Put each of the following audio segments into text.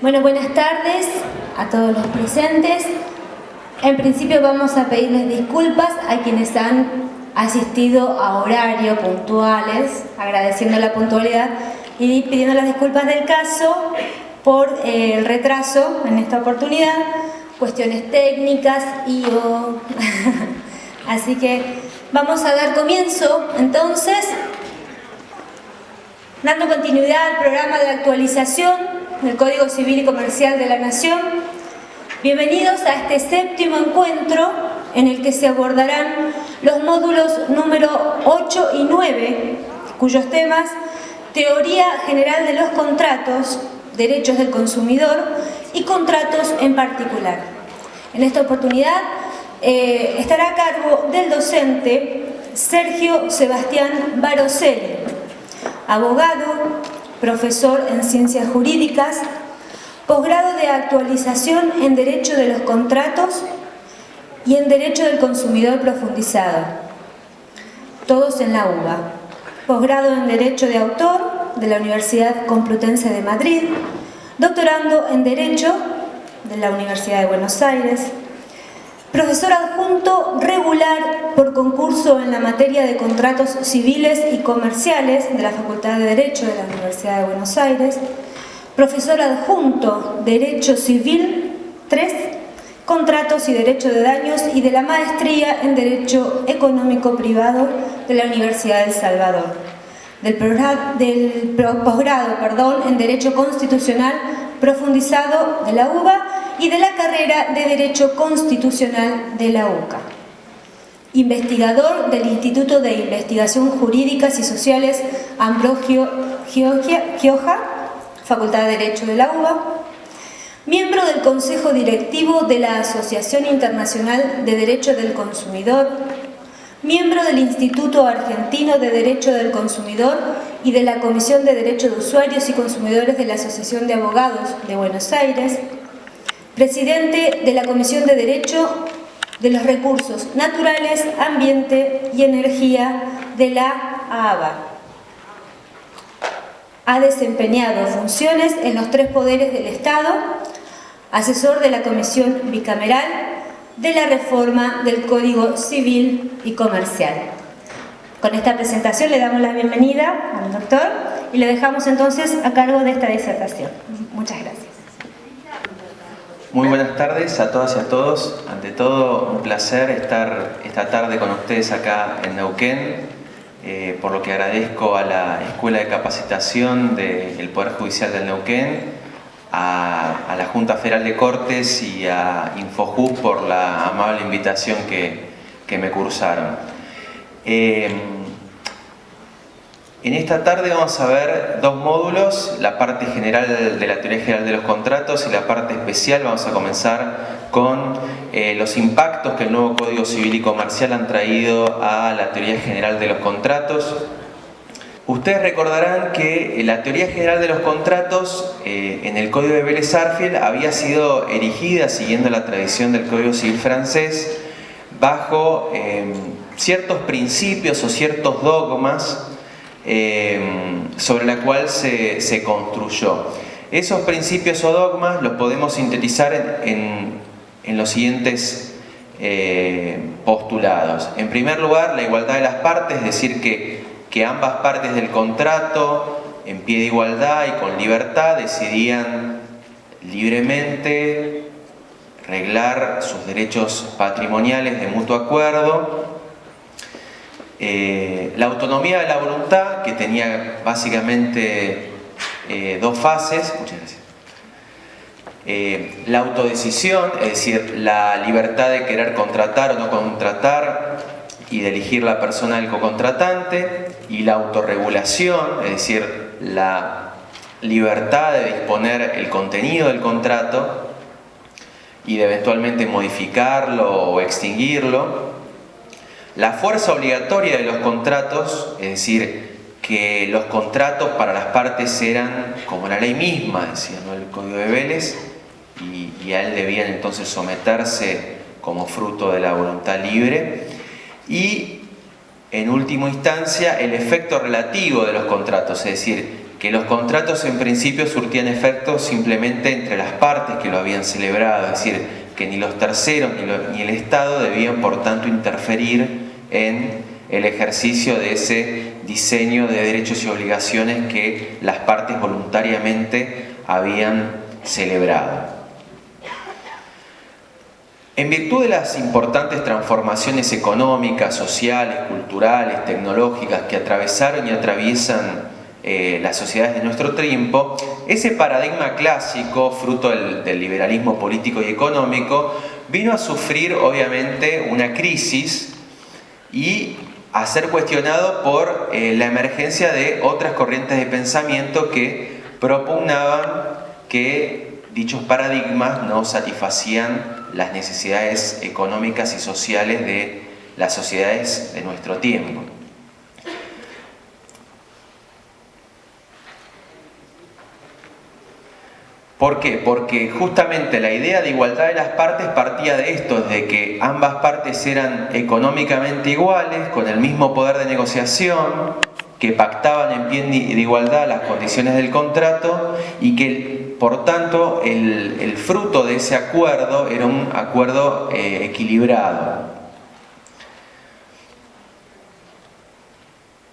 Bueno, buenas tardes a todos los presentes. En principio vamos a pedirles disculpas a quienes han asistido a horario puntuales, agradeciendo la puntualidad y pidiendo las disculpas del caso por el retraso en esta oportunidad, cuestiones técnicas Así que vamos a dar comienzo entonces, dando continuidad al programa de actualización del Código Civil y Comercial de la Nación. Bienvenidos a este séptimo encuentro en el que se abordarán los módulos número 8 y 9, cuyos temas: Teoría General de los Contratos, Derechos del Consumidor y Contratos en particular. En esta oportunidad estará a cargo del docente Sergio Sebastián Baroselli, abogado, profesor en Ciencias Jurídicas, posgrado de actualización en Derecho de los Contratos y en Derecho del Consumidor profundizado, todos en la UBA, posgrado en Derecho de Autor de la Universidad Complutense de Madrid, doctorando en Derecho de la Universidad de Buenos Aires, profesor adjunto regular por concurso en la materia de contratos civiles y comerciales de la Facultad de Derecho de la Universidad de Buenos Aires, profesor adjunto Derecho Civil 3, Contratos y Derecho de Daños y de la Maestría en Derecho Económico Privado de la Universidad de El Salvador, del posgrado en Derecho Constitucional profundizado de la UBA y de la carrera de Derecho Constitucional de la UCA. Investigador del Instituto de Investigación Jurídicas y Sociales Ambrogio Gioja, Facultad de Derecho de la UBA. Miembro del Consejo Directivo de la Asociación Internacional de Derecho del Consumidor. Miembro del Instituto Argentino de Derecho del Consumidor y de la Comisión de Derecho de Usuarios y Consumidores de la Asociación de Abogados de Buenos Aires. Presidente de la Comisión de Derecho de los Recursos Naturales, Ambiente y Energía de la ABA. Ha desempeñado funciones en los 3 poderes del Estado, asesor de la Comisión Bicameral de la Reforma del Código Civil y Comercial. Con esta presentación le damos la bienvenida al doctor y le dejamos entonces a cargo de esta disertación. Muchas gracias. Muy buenas tardes a todas y a todos. Ante todo, un placer estar esta tarde con ustedes acá en Neuquén, por lo que agradezco a la Escuela de Capacitación del Poder Judicial del Neuquén, a la Junta Federal de Cortes y a Infojus por la amable invitación que me cursaron. En esta tarde vamos a ver 2 módulos, la parte general de la teoría general de los contratos y la parte especial. Vamos a comenzar con los impactos que el nuevo Código Civil y Comercial han traído a la teoría general de los contratos. Ustedes recordarán que la teoría general de los contratos en el Código de Vélez-Sarsfield había sido erigida siguiendo la tradición del Código Civil francés bajo ciertos principios o ciertos dogmas sobre la cual se construyó. Esos principios o dogmas los podemos sintetizar en los siguientes postulados. En primer lugar, la igualdad de las partes, es decir, que ambas partes del contrato, en pie de igualdad y con libertad, decidían libremente reglar sus derechos patrimoniales de mutuo acuerdo. La autonomía de la voluntad, que tenía básicamente 2 fases. Muchas gracias. La autodecisión, es decir, la libertad de querer contratar o no contratar y de elegir la persona del cocontratante, y la autorregulación, es decir, la libertad de disponer el contenido del contrato y de eventualmente modificarlo o extinguirlo. La fuerza obligatoria de los contratos, es decir, que los contratos para las partes eran como la ley misma, decía, ¿no?, el Código de Vélez, y a él debían entonces someterse como fruto de la voluntad libre. Y, en última instancia, el efecto relativo de los contratos, es decir, que los contratos en principio surtían efectos simplemente entre las partes que lo habían celebrado, es decir, que ni los terceros ni el Estado debían por tanto interferir en el ejercicio de ese diseño de derechos y obligaciones que las partes voluntariamente habían celebrado. En virtud de las importantes transformaciones económicas, sociales, culturales, tecnológicas que atravesaron y atraviesan las sociedades de nuestro tiempo, ese paradigma clásico, fruto del liberalismo político y económico, vino a sufrir obviamente una crisis y a ser cuestionado por la emergencia de otras corrientes de pensamiento que propugnaban que dichos paradigmas no satisfacían las necesidades económicas y sociales de las sociedades de nuestro tiempo. ¿Por qué? Porque justamente la idea de igualdad de las partes partía de esto, de que ambas partes eran económicamente iguales, con el mismo poder de negociación, que pactaban en pie de igualdad las condiciones del contrato y que, por tanto, el fruto de ese acuerdo era un acuerdo equilibrado.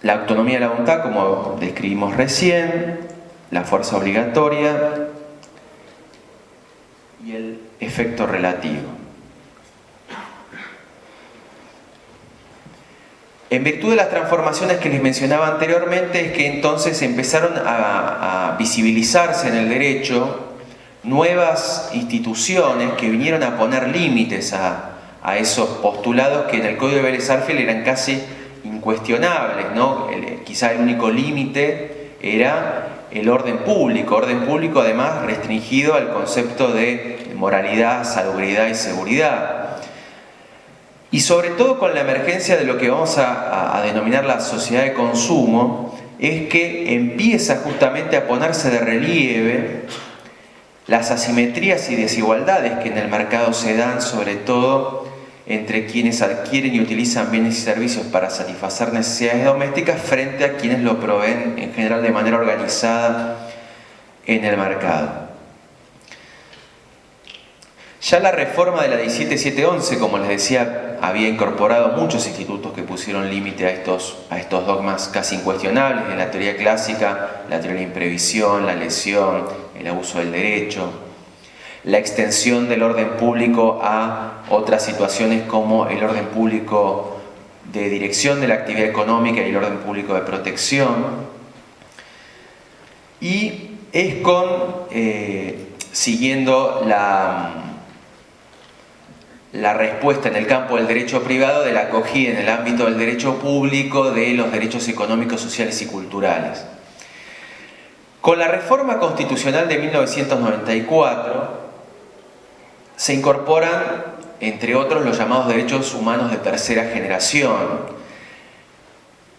La autonomía de la voluntad, como describimos recién, la fuerza obligatoria y el efecto relativo. En virtud de las transformaciones que les mencionaba anteriormente, es que entonces empezaron a visibilizarse en el derecho nuevas instituciones que vinieron a poner límites a esos postulados que en el Código de Vélez-Arfield eran casi incuestionables, ¿no? Quizá el único límite era el orden público además restringido al concepto de moralidad, salubridad y seguridad. Y sobre todo con la emergencia de lo que vamos a denominar la sociedad de consumo, es que empieza justamente a ponerse de relieve las asimetrías y desigualdades que en el mercado se dan, sobre todo entre quienes adquieren y utilizan bienes y servicios para satisfacer necesidades domésticas frente a quienes lo proveen en general de manera organizada en el mercado. Ya la reforma de la 17711, como les decía, había incorporado muchos institutos que pusieron límite a estos dogmas casi incuestionables de la teoría clásica, la teoría de la imprevisión, la lesión, el abuso del derecho, la extensión del orden público a otras situaciones como el orden público de dirección de la actividad económica y el orden público de protección. Y es siguiendo la respuesta en el campo del derecho privado de la acogida en el ámbito del derecho público de los derechos económicos, sociales y culturales. Con la reforma constitucional de 1994 se incorporan, entre otros, los llamados derechos humanos de tercera generación.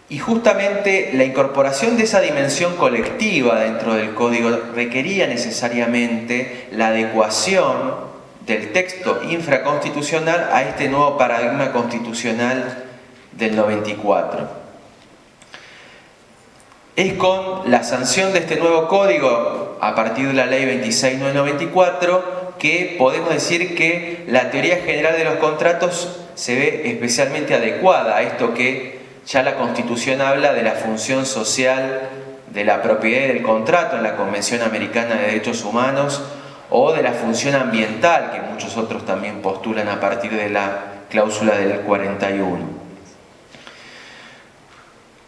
Y justamente la incorporación de esa dimensión colectiva dentro del Código requería necesariamente la adecuación del texto infraconstitucional a este nuevo paradigma constitucional del 94. Es con la sanción de este nuevo código a partir de la ley 26.994 que podemos decir que la teoría general de los contratos se ve especialmente adecuada a esto que ya la Constitución habla de la función social de la propiedad y del contrato en la Convención Americana de Derechos Humanos, o de la función ambiental, que muchos otros también postulan a partir de la cláusula del 41.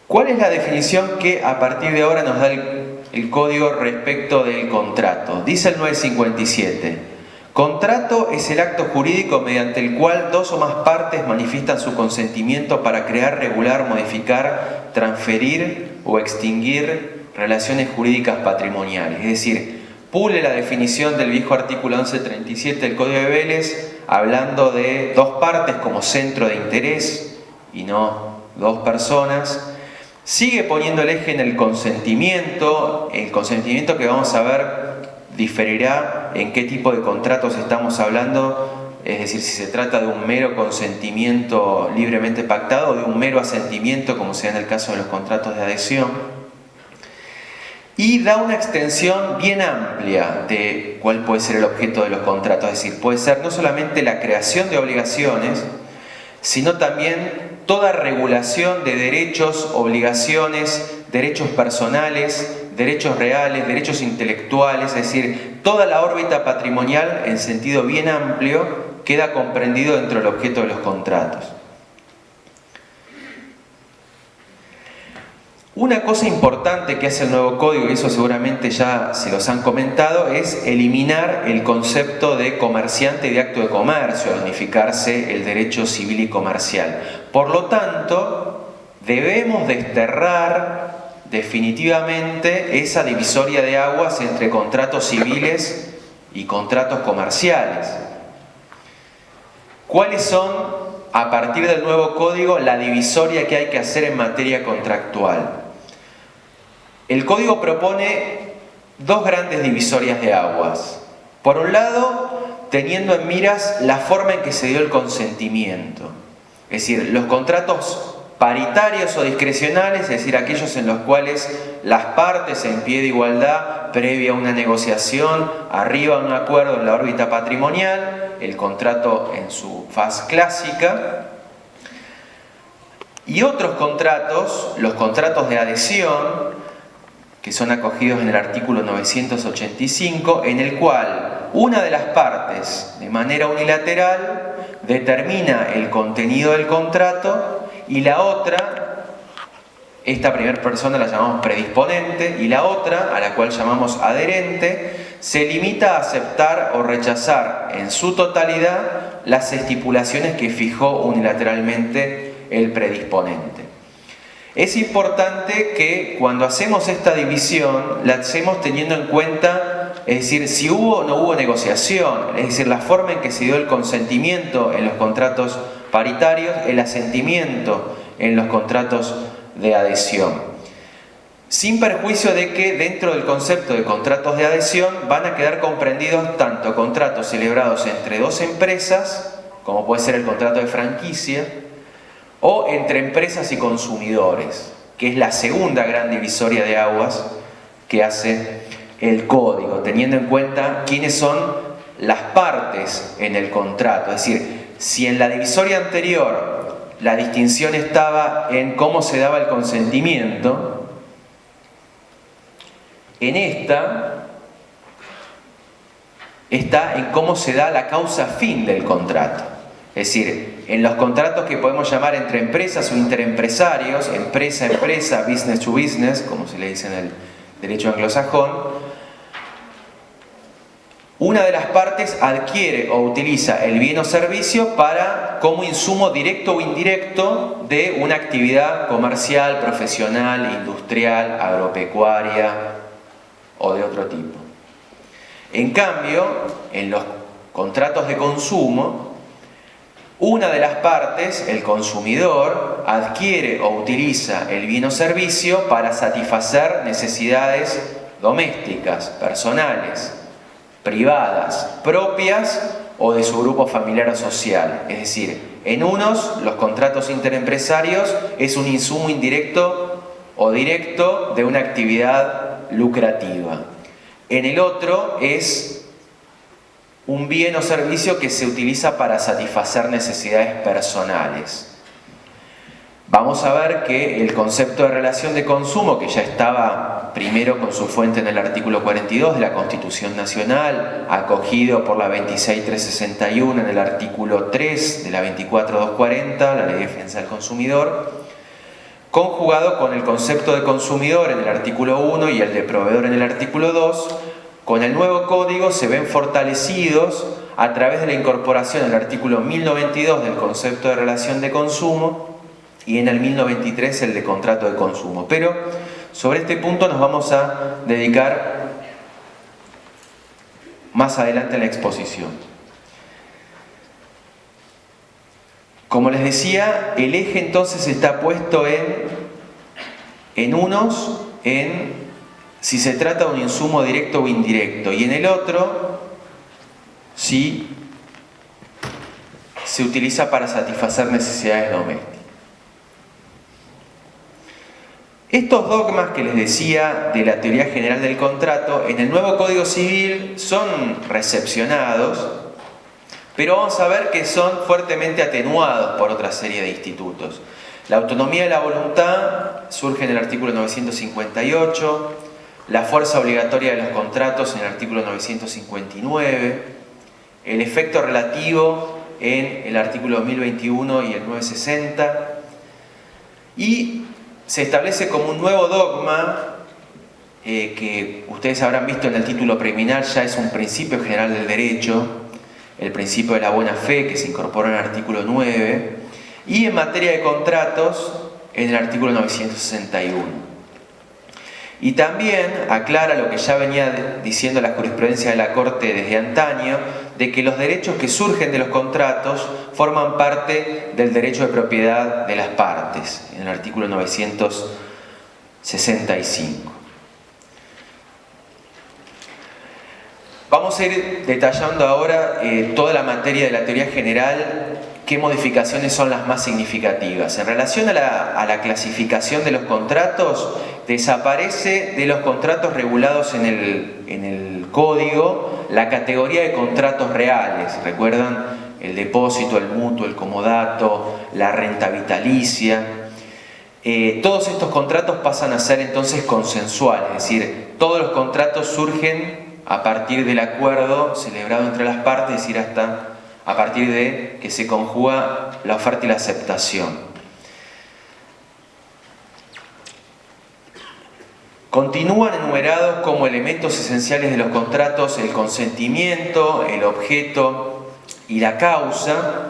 ¿Cuál es la definición que a partir de ahora nos da el Código respecto del contrato? Dice el 957, contrato es el acto jurídico mediante el cual dos o más partes manifiestan su consentimiento para crear, regular, modificar, transferir o extinguir relaciones jurídicas patrimoniales. Es decir, pule la definición del viejo artículo 1137 del Código de Vélez, hablando de dos partes como centro de interés y no dos personas. Sigue poniendo el eje en el consentimiento que vamos a ver diferirá en qué tipo de contratos estamos hablando, es decir, si se trata de un mero consentimiento libremente pactado o de un mero asentimiento, como sea en el caso de los contratos de adhesión. y da una extensión bien amplia de cuál puede ser el objeto de los contratos. Es decir, puede ser no solamente la creación de obligaciones, sino también toda regulación de derechos, obligaciones, derechos personales, derechos reales, derechos intelectuales, es decir, toda la órbita patrimonial en sentido bien amplio queda comprendido dentro del objeto de los contratos. Una cosa importante que hace el nuevo código, y eso seguramente ya se los han comentado, es eliminar el concepto de comerciante y de acto de comercio, al unificarse el derecho civil y comercial. Por lo tanto, debemos desterrar definitivamente esa divisoria de aguas entre contratos civiles y contratos comerciales. ¿Cuáles son, a partir del nuevo código, la divisoria que hay que hacer en materia contractual? El código propone dos grandes divisorias de aguas. Por un lado, teniendo en miras la forma en que se dio el consentimiento. Es decir, los contratos paritarios o discrecionales, es decir, aquellos en los cuales las partes en pie de igualdad, previa a una negociación, arriba a un acuerdo en la órbita patrimonial, el contrato en su faz clásica. Y otros contratos, los contratos de adhesión, que son acogidos en el artículo 985, en el cual una de las partes, de manera unilateral, determina el contenido del contrato y la otra, esta primera persona la llamamos predisponente y la otra, a la cual llamamos adherente, se limita a aceptar o rechazar en su totalidad las estipulaciones que fijó unilateralmente el predisponente. Es importante que cuando hacemos esta división la hacemos teniendo en cuenta, es decir, si hubo o no hubo negociación, es decir, la forma en que se dio el consentimiento en los contratos paritarios, el asentimiento en los contratos de adhesión. Sin perjuicio de que dentro del concepto de contratos de adhesión van a quedar comprendidos tanto contratos celebrados entre dos empresas, como puede ser el contrato de franquicia, o entre empresas y consumidores, que es la segunda gran divisoria de aguas que hace el código, teniendo en cuenta quiénes son las partes en el contrato. Es decir, si en la divisoria anterior la distinción estaba en cómo se daba el consentimiento, en esta está en cómo se da la causa fin del contrato. Es decir, en los contratos que podemos llamar entre empresas o interempresarios, empresa a empresa, business to business, como se le dice en el derecho anglosajón, una de las partes adquiere o utiliza el bien o servicio como insumo directo o indirecto de una actividad comercial, profesional, industrial, agropecuaria o de otro tipo. En cambio, en los contratos de consumo, una de las partes, el consumidor, adquiere o utiliza el bien o servicio para satisfacer necesidades domésticas, personales, privadas, propias o de su grupo familiar o social. Es decir, en unos, los contratos interempresarios es un insumo indirecto o directo de una actividad lucrativa. En el otro es un bien o servicio que se utiliza para satisfacer necesidades personales. Vamos a ver que el concepto de relación de consumo, que ya estaba primero con su fuente en el artículo 42 de la Constitución Nacional, acogido por la 26.361 en el artículo 3 de la 24.240, la Ley de Defensa del Consumidor, conjugado con el concepto de consumidor en el artículo 1 y el de proveedor en el artículo 2, con el nuevo código se ven fortalecidos a través de la incorporación en el artículo 1092 del concepto de relación de consumo y en el 1093 el de contrato de consumo. Pero sobre este punto nos vamos a dedicar más adelante en la exposición. Como les decía, el eje entonces está puesto en si se trata de un insumo directo o indirecto, y en el otro, si se utiliza para satisfacer necesidades domésticas. Estos dogmas que les decía de la teoría general del contrato, en el nuevo Código Civil son recepcionados, pero vamos a ver que son fuertemente atenuados por otra serie de institutos. La autonomía de la voluntad surge en el artículo 958, la fuerza obligatoria de los contratos en el artículo 959, el efecto relativo en el artículo 1021 y el 960, y se establece como un nuevo dogma que ustedes habrán visto en el título preliminar, ya es un principio general del derecho, el principio de la buena fe, que se incorpora en el artículo 9, y en materia de contratos en el artículo 961. Y también aclara lo que ya venía diciendo la jurisprudencia de la Corte desde antaño, de que los derechos que surgen de los contratos forman parte del derecho de propiedad de las partes, en el artículo 965. Vamos a ir detallando ahora toda la materia de la teoría general, qué modificaciones son las más significativas. En relación a la clasificación de los contratos, desaparece de los contratos regulados en el Código la categoría de contratos reales. ¿Recuerdan? El depósito, el mutuo, el comodato, la renta vitalicia. Todos estos contratos pasan a ser entonces consensuales, es decir, todos los contratos surgen a partir del acuerdo celebrado entre las partes, es decir, hasta a partir de que se conjuga la oferta y la aceptación. Continúan enumerados como elementos esenciales de los contratos el consentimiento, el objeto y la causa.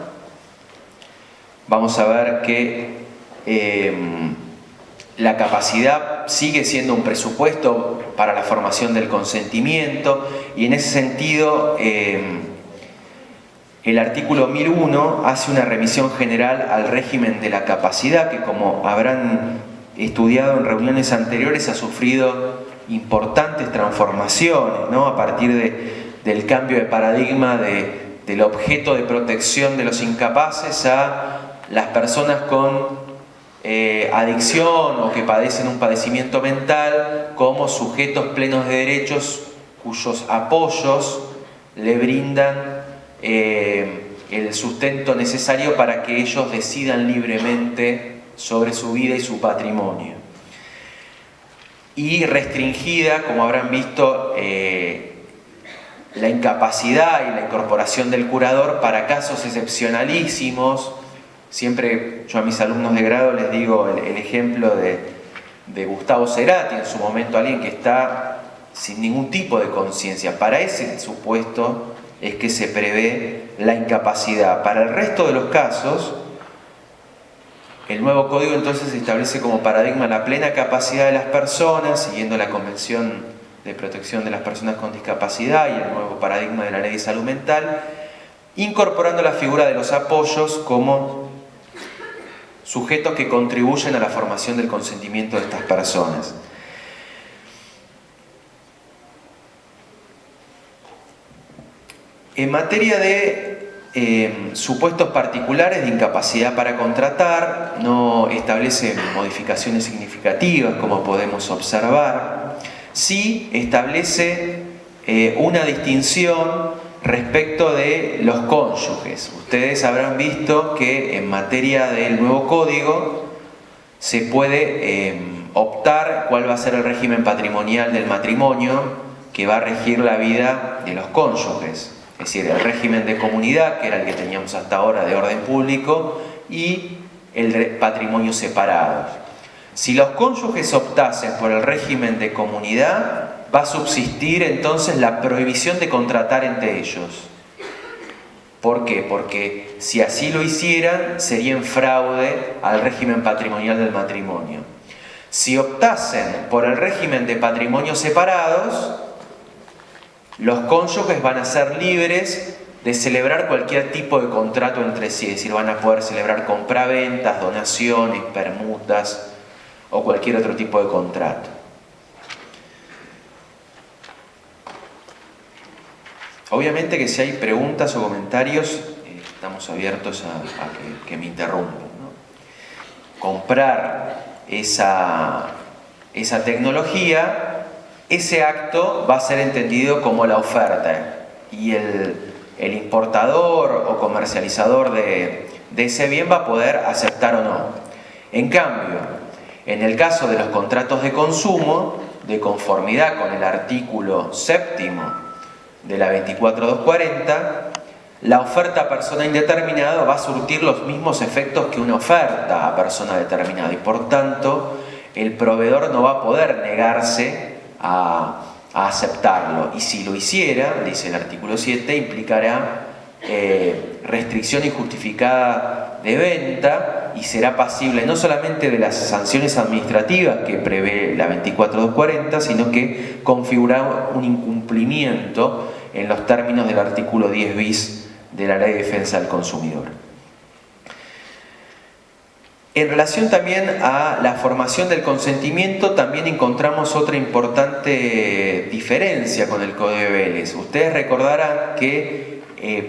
Vamos a ver que la capacidad sigue siendo un presupuesto para la formación del consentimiento, y en ese sentido el artículo 1001 hace una remisión general al régimen de la capacidad, que, como habrán estudiado en reuniones anteriores, ha sufrido importantes transformaciones, ¿no? A partir del cambio de paradigma del objeto de protección de los incapaces a las personas con adicción o que padecen un padecimiento mental como sujetos plenos de derechos cuyos apoyos le brindan el sustento necesario para que ellos decidan libremente sobre su vida y su patrimonio. Y restringida, como habrán visto, la incapacidad y la incorporación del curador para casos excepcionalísimos. Siempre yo a mis alumnos de grado les digo el ejemplo de Gustavo Cerati, en su momento alguien que está sin ningún tipo de conciencia. Para ese supuesto es que se prevé la incapacidad. Para el resto de los casos, el nuevo código entonces establece como paradigma la plena capacidad de las personas, siguiendo la Convención de Protección de las Personas con Discapacidad y el nuevo paradigma de la Ley de Salud Mental, incorporando la figura de los apoyos como sujetos que contribuyen a la formación del consentimiento de estas personas. En materia de supuestos particulares de incapacidad para contratar, no establece modificaciones significativas, como podemos observar. Sí establece una distinción respecto de los cónyuges. Ustedes habrán visto que en materia del nuevo código se puede optar cuál va a ser el régimen patrimonial del matrimonio que va a regir la vida de los cónyuges. Es decir, el régimen de comunidad, que era el que teníamos hasta ahora de orden público, y el de patrimonio separado. Si los cónyuges optasen por el régimen de comunidad, va a subsistir entonces la prohibición de contratar entre ellos. ¿Por qué? Porque si así lo hicieran, sería en fraude al régimen patrimonial del matrimonio. Si optasen por el régimen de patrimonios separados, los cónyuges van a ser libres de celebrar cualquier tipo de contrato entre sí, es decir, van a poder celebrar compraventas, donaciones, permutas o cualquier otro tipo de contrato. Obviamente que si hay preguntas o comentarios, estamos abiertos a que me interrumpan, ¿no? Comprar esa esa tecnología, ese acto va a ser entendido como la oferta y el importador o comercializador de ese bien va a poder aceptar o no. En cambio, en el caso de los contratos de consumo, de conformidad con el artículo 7º de la 24240, la oferta a persona indeterminada va a surtir los mismos efectos que una oferta a persona determinada y por tanto el proveedor no va a poder negarse a aceptarlo, y si lo hiciera, dice el artículo 7, implicará restricción injustificada de venta y será pasible no solamente de las sanciones administrativas que prevé la 24240, sino que configurará un incumplimiento en los términos del artículo 10 bis de la Ley de Defensa del Consumidor. En relación también a la formación del consentimiento, también encontramos otra importante diferencia con el Código de Vélez. Ustedes recordarán que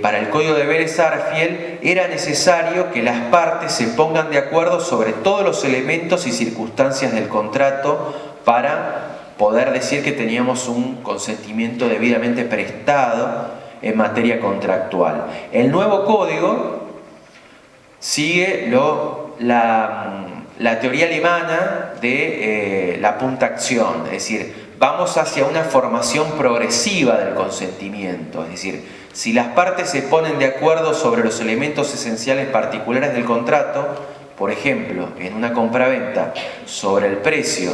para el Código de Vélez-Arfiel era necesario que las partes se pongan de acuerdo sobre todos los elementos y circunstancias del contrato para poder decir que teníamos un consentimiento debidamente prestado en materia contractual. El nuevo código sigue la teoría alemana de la punta acción, es decir, vamos hacia una formación progresiva del consentimiento, es decir, si las partes se ponen de acuerdo sobre los elementos esenciales particulares del contrato, por ejemplo, en una compraventa, sobre el precio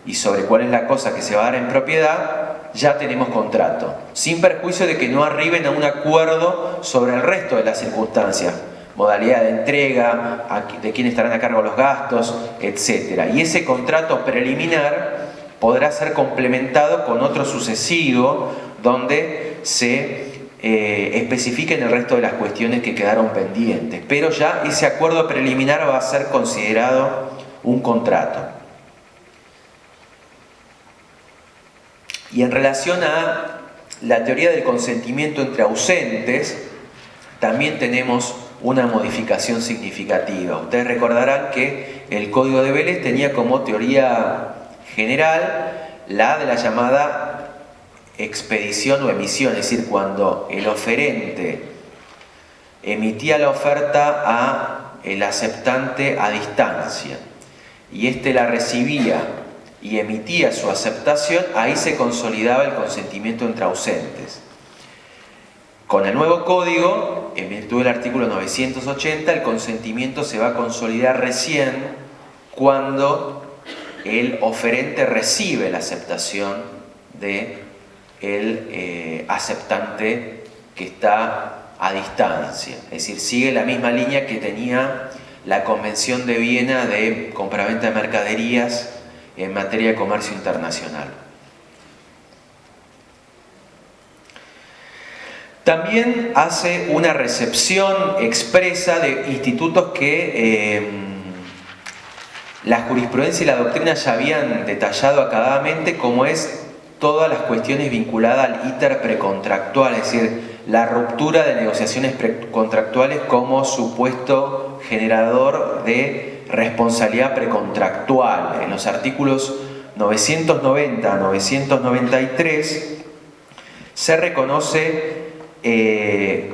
y sobre cuál es la cosa que se va a dar en propiedad, ya tenemos contrato, sin perjuicio de que no arriben a un acuerdo sobre el resto de las circunstancias, modalidad de entrega, de quién estarán a cargo los gastos, etc. Y ese contrato preliminar podrá ser complementado con otro sucesivo donde se especifiquen el resto de las cuestiones que quedaron pendientes, pero ya ese acuerdo preliminar va a ser considerado un contrato. Y en relación a la teoría del consentimiento entre ausentes, también tenemos una modificación significativa. Ustedes recordarán que el Código de Vélez tenía como teoría general la de la llamada expedición o emisión, es decir, cuando el oferente emitía la oferta a el aceptante a distancia y éste la recibía y emitía su aceptación, ahí se consolidaba el consentimiento entre ausentes. Con el nuevo código, en virtud del artículo 980, el consentimiento se va a consolidar recién cuando el oferente recibe la aceptación del aceptante que está a distancia. Es decir, sigue la misma línea que tenía la Convención de Viena de compraventa de mercaderías en materia de comercio internacional. También hace una recepción expresa de institutos que la jurisprudencia y la doctrina ya habían detallado acabadamente, como es todas las cuestiones vinculadas al íter precontractual, es decir, la ruptura de negociaciones precontractuales como supuesto generador de responsabilidad precontractual. En los artículos 990 a 993 se reconoce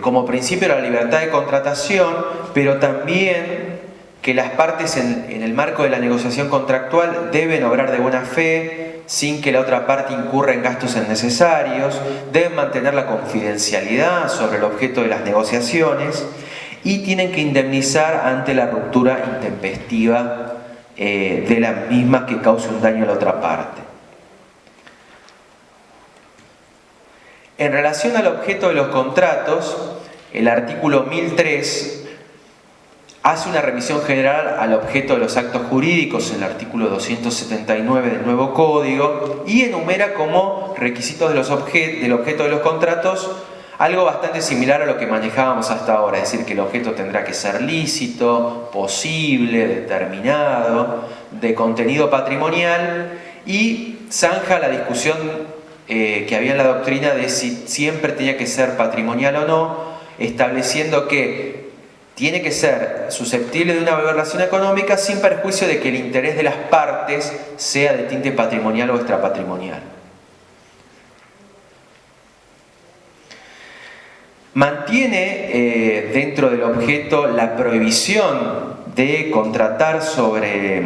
como principio la libertad de contratación, pero también que las partes en el marco de la negociación contractual deben obrar de buena fe, sin que la otra parte incurra en gastos innecesarios, deben mantener la confidencialidad sobre el objeto de las negociaciones y tienen que indemnizar ante la ruptura intempestiva de las mismas que cause un daño a la otra parte. En relación al objeto de los contratos, el artículo 1003 hace una revisión general al objeto de los actos jurídicos en el artículo 279 del nuevo código y enumera como requisitos del objeto de los contratos algo bastante similar a lo que manejábamos hasta ahora, es decir, que el objeto tendrá que ser lícito, posible, determinado, de contenido patrimonial, y zanja la discusión que había en la doctrina de si siempre tenía que ser patrimonial o no, estableciendo que tiene que ser susceptible de una valoración económica sin perjuicio de que el interés de las partes sea de tinte patrimonial o extrapatrimonial. Mantiene dentro del objeto la prohibición de contratar sobre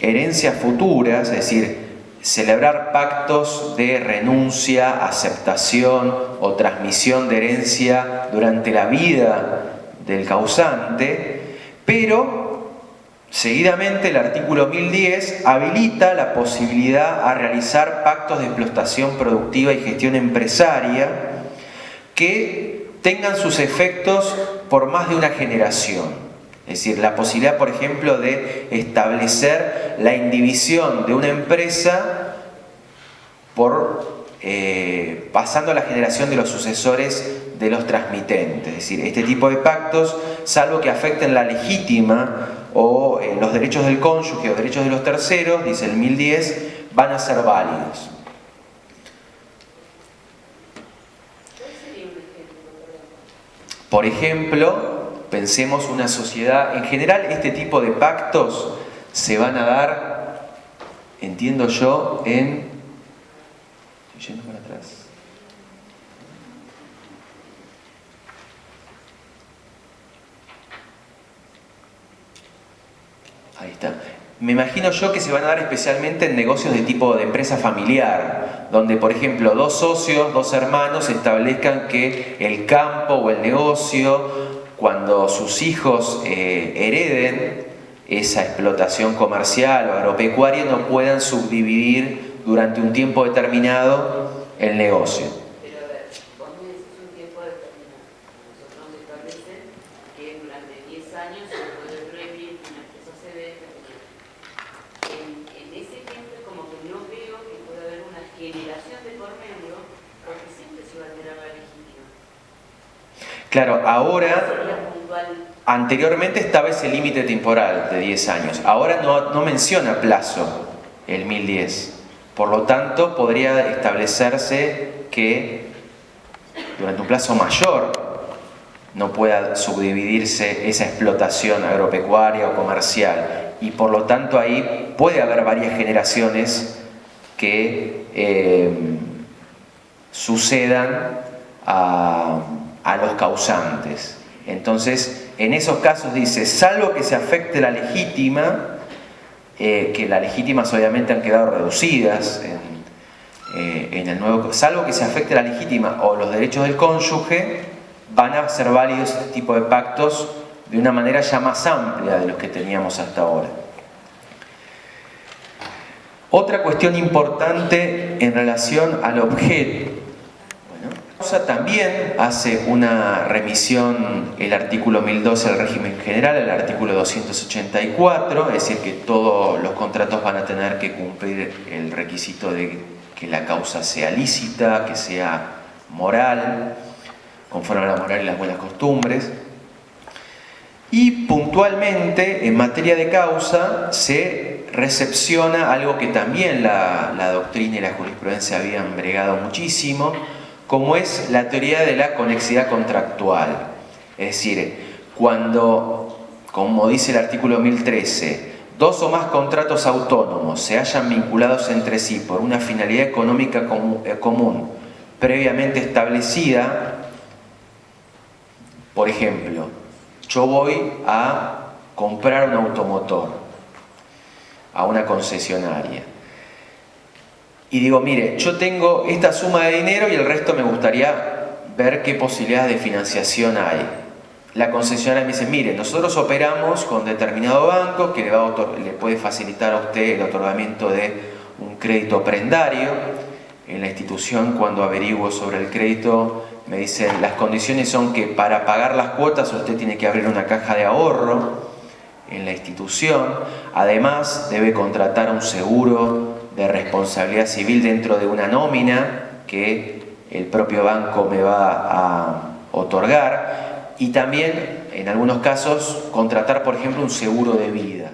herencias futuras, es decir, celebrar pactos de renuncia, aceptación o transmisión de herencia durante la vida del causante, pero seguidamente el artículo 1010 habilita la posibilidad a realizar pactos de explotación productiva y gestión empresaria que tengan sus efectos por más de una generación. Es decir, la posibilidad, por ejemplo, de establecer la indivisión de una empresa pasando a la generación de los sucesores de los transmitentes. Es decir, este tipo de pactos, salvo que afecten la legítima o los derechos del cónyuge o derechos de los terceros, dice el 1010, van a ser válidos. Por ejemplo, pensemos una sociedad, en general este tipo de pactos se van a dar, entiendo yo, estoy yendo para atrás. Ahí está. Me imagino yo que se van a dar especialmente en negocios de tipo de empresa familiar, donde por ejemplo dos socios, dos hermanos establezcan que el campo o el negocio, cuando sus hijos hereden esa explotación comercial o agropecuaria, no puedan subdividir durante un tiempo determinado el negocio. Pero a ver, vos me decís un tiempo determinado. Nosotros nos establecen que durante 10 años se puede prohibir que una empresa se venda. En ese ejemplo, como que no veo que pueda haber una generación de por medio, porque siempre se va a alterar la legítima. Claro, ahora, anteriormente estaba ese límite temporal de 10 años. Ahora no menciona plazo el 1010. Por lo tanto, podría establecerse que durante un plazo mayor no pueda subdividirse esa explotación agropecuaria o comercial. Y por lo tanto ahí puede haber varias generaciones que sucedan a los causantes. Entonces, en esos casos dice, salvo que se afecte la legítima, que las legítimas obviamente han quedado reducidas en el nuevo, salvo que se afecte la legítima o los derechos del cónyuge, van a ser válidos este tipo de pactos de una manera ya más amplia de los que teníamos hasta ahora. Otra cuestión importante en relación al objeto. También hace una remisión el artículo 1012 al régimen general, el artículo 284, es decir, que todos los contratos van a tener que cumplir el requisito de que la causa sea lícita, que sea moral, conforme a la moral y las buenas costumbres. Y puntualmente, en materia de causa, se recepciona algo que también la doctrina y la jurisprudencia habían bregado muchísimo, como es la teoría de la conexidad contractual. Es decir, cuando, como dice el artículo 1013, dos o más contratos autónomos se hayan vinculados entre sí por una finalidad económica común previamente establecida, por ejemplo, yo voy a comprar un automotor a una concesionaria y digo, mire, yo tengo esta suma de dinero y el resto me gustaría ver qué posibilidades de financiación hay. La concesionaria me dice, mire, nosotros operamos con determinado banco que le puede facilitar a usted el otorgamiento de un crédito prendario. En la institución, cuando averiguo sobre el crédito, me dicen, las condiciones son que para pagar las cuotas usted tiene que abrir una caja de ahorro en la institución. Además, debe contratar un seguro de responsabilidad civil dentro de una nómina que el propio banco me va a otorgar. Y también, en algunos casos, contratar, por ejemplo, un seguro de vida.